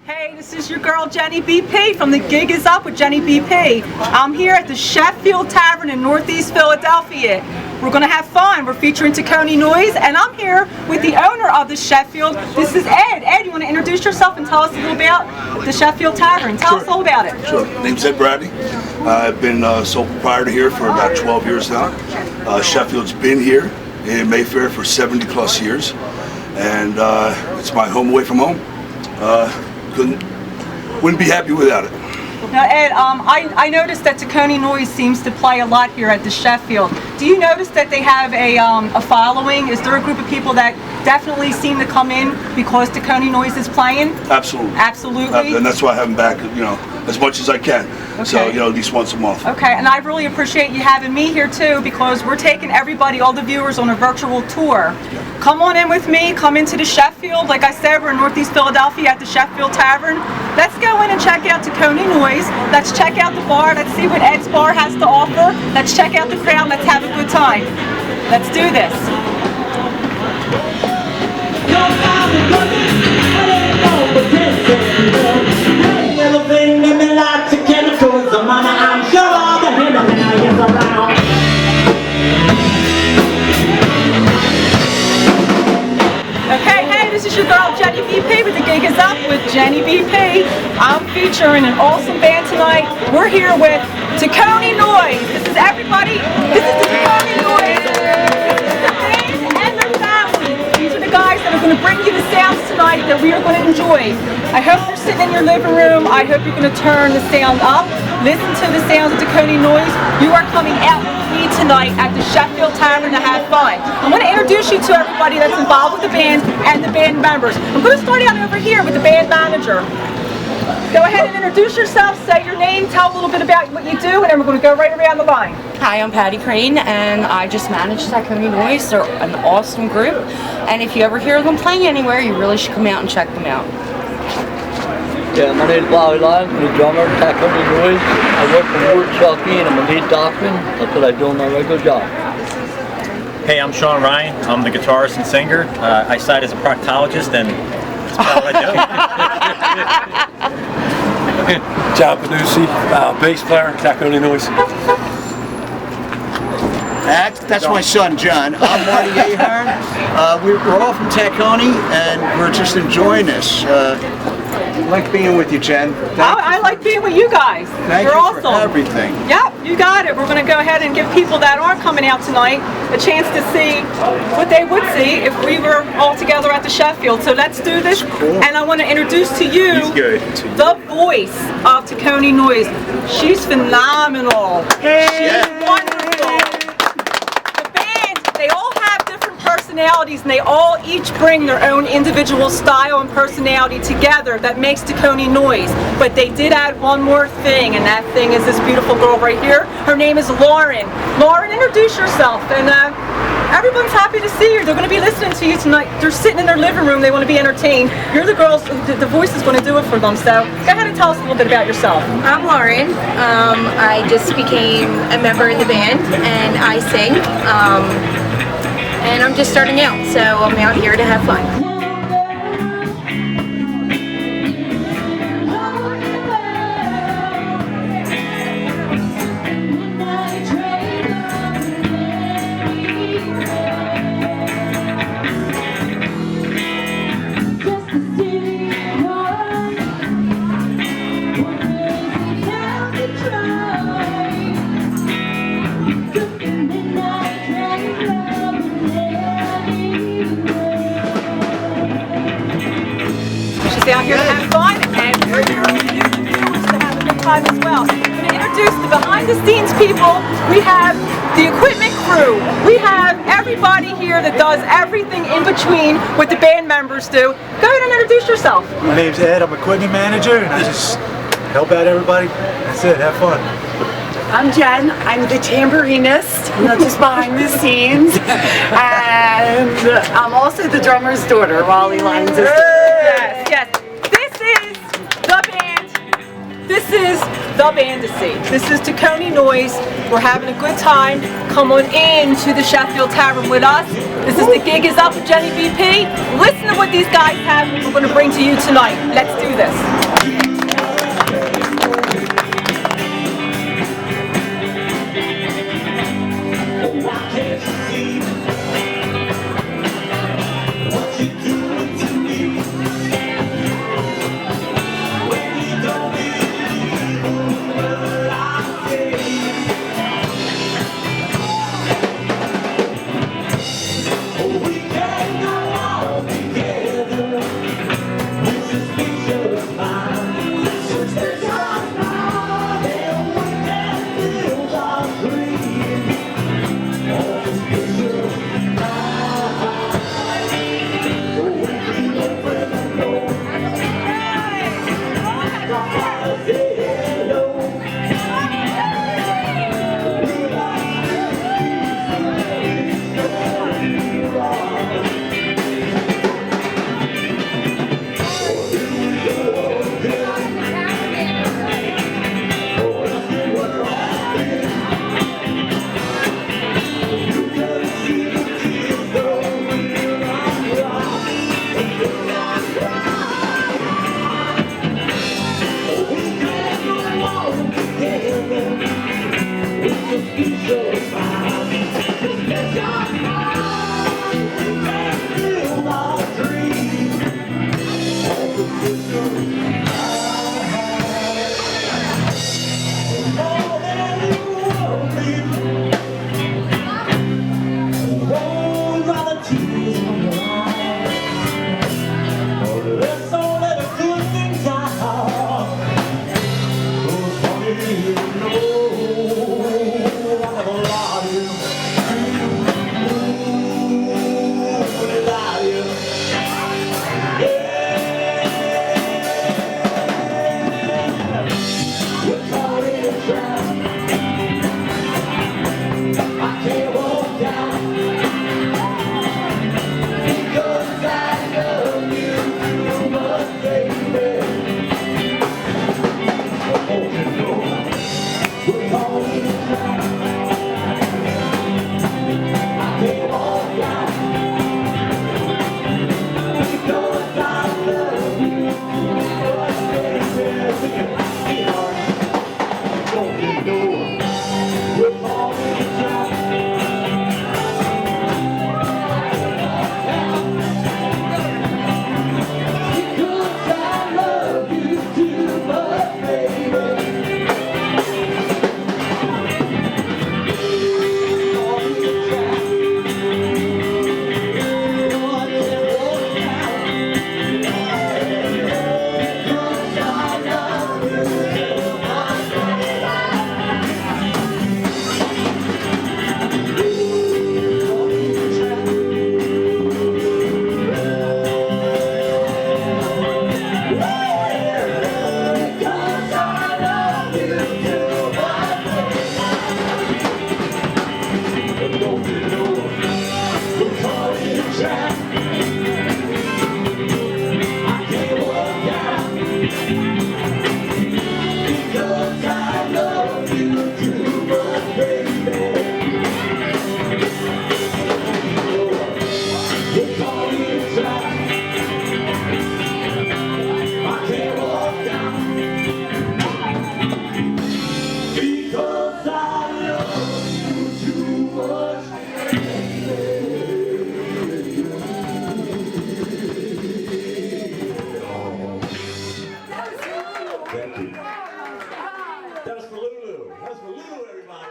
Hey, this is your girl Jenny BP from The Gig Is Up with Jenny BP. I'm here at the Sheffield Tavern in Northeast Philadelphia. We're going to have fun. We're featuring Tacony Noise, and I'm here with the owner of the Sheffield. This is Ed. Ed, you want to introduce yourself and tell us a little about the Sheffield Tavern? Tell us all about it. Sure. Name's Ed Bradley. I've been sole proprietor here for about 12 years now. Sheffield's been here in Mayfair for 70 plus years, and it's my home away from home. Wouldn't be happy without it. Now, Ed, I noticed that Tacony Noise seems to play a lot here at the Sheffield. Do you notice that they have a following? Is there a group of people that definitely seem to come in because Tacony Noise is playing? Absolutely. Absolutely. And that's why I have them back, as much as I can. Okay. So, at least once a month. Okay, and I really appreciate you having me here too, because we're taking everybody, all the viewers, on a virtual tour. Come on in with me, come into the Sheffield. Like I said, we're in Northeast Philadelphia at the Sheffield Tavern. Let's go in and check out Tacony Noise. Let's check out the bar. Let's see what Ed's bar has to offer. Let's check out the crowd. Let's have a good time. Let's do this. Okay, hey, this is your girl Jenny BP with The Gig Is Up with Jenny BP. I'm featuring an awesome band tonight. We're here with Tacony Noise. This is everybody. This is the Tacony Noise. This is the band and their family. These are the guys that are going to bring you the sounds tonight that we are going to enjoy. I hope you're sitting in your living room. I hope you're going to turn the sound up. Listen to the sounds of Tacony Noise. You are coming out with me tonight at the Sheffield Tavern to have fun. I'm going to introduce you to everybody that's involved with the band and the band members. I'm going to start out over here with the band manager. Go ahead and introduce yourself, say your name, tell a little bit about what you do, and then we're going to go right around the line. Hi, I'm Patty Crane, and I just manage Tacony Noise. They're an awesome group, and if you ever hear them playing anywhere, you really should come out and check them out. Yeah, my name is Bobby Lyons. I'm the drummer of Tacony Noise. I work for Chucky, and I'm a lead dockman. That's what I do on my regular job. Hey, I'm Sean Ryan. I'm the guitarist and singer. I side as a proctologist, and that's about what I do. John Panucci, bass player, Tacony Noise. That's my son, John. I'm Marty Ahern. We're all from Tacony, and we're just enjoying this. I like being with you, Jen. I like being with you guys. Thank You're you awesome. for everything. Yep, you got it. We're going to go ahead and give people that aren't coming out tonight a chance to see what they would see if we were all together at the Sheffield. So let's do this. Cool. And I want to introduce to you the voice of Tacony Noise. She's phenomenal. She's wonderful. The band, they all have different personalities, and they all each bring their own individual style and personality together that makes Tacony Noise. But they did add one more thing, and that thing is this beautiful girl right here. Her name is Lauren. Lauren, introduce yourself. And everyone's happy to see you. They're going to be listening to you tonight. They're sitting in their living room. They want to be entertained. You're the girls. The voice is going to do it for them. So go ahead and tell us a little bit about yourself. I'm Lauren. I just became a member in the band, and I sing. And I'm just starting out, so I'm out here to have fun. Down here to have fun, and we're here for you, the viewers, to have a good time as well. I'm going to introduce the behind-the-scenes people. We have the equipment crew. We have everybody here that does everything in between what the band members do. Go ahead and introduce yourself. My name's Ed. I'm equipment manager, and I just help out everybody. That's it. Have fun. I'm Jen. I'm the tambourinist, not just behind the scenes, and I'm also the drummer's daughter, Wally Lyons' daughter. Yes, yes. This is the band. This is the band to see. This is Tacony Noise. We're having a good time. Come on in to the Sheffield Tavern with us. This is The Gig Is Up with Jenny BP. Listen to what these guys have we're going to bring to you tonight. Let's do this. That was for Lulu. That was for Lulu, everybody.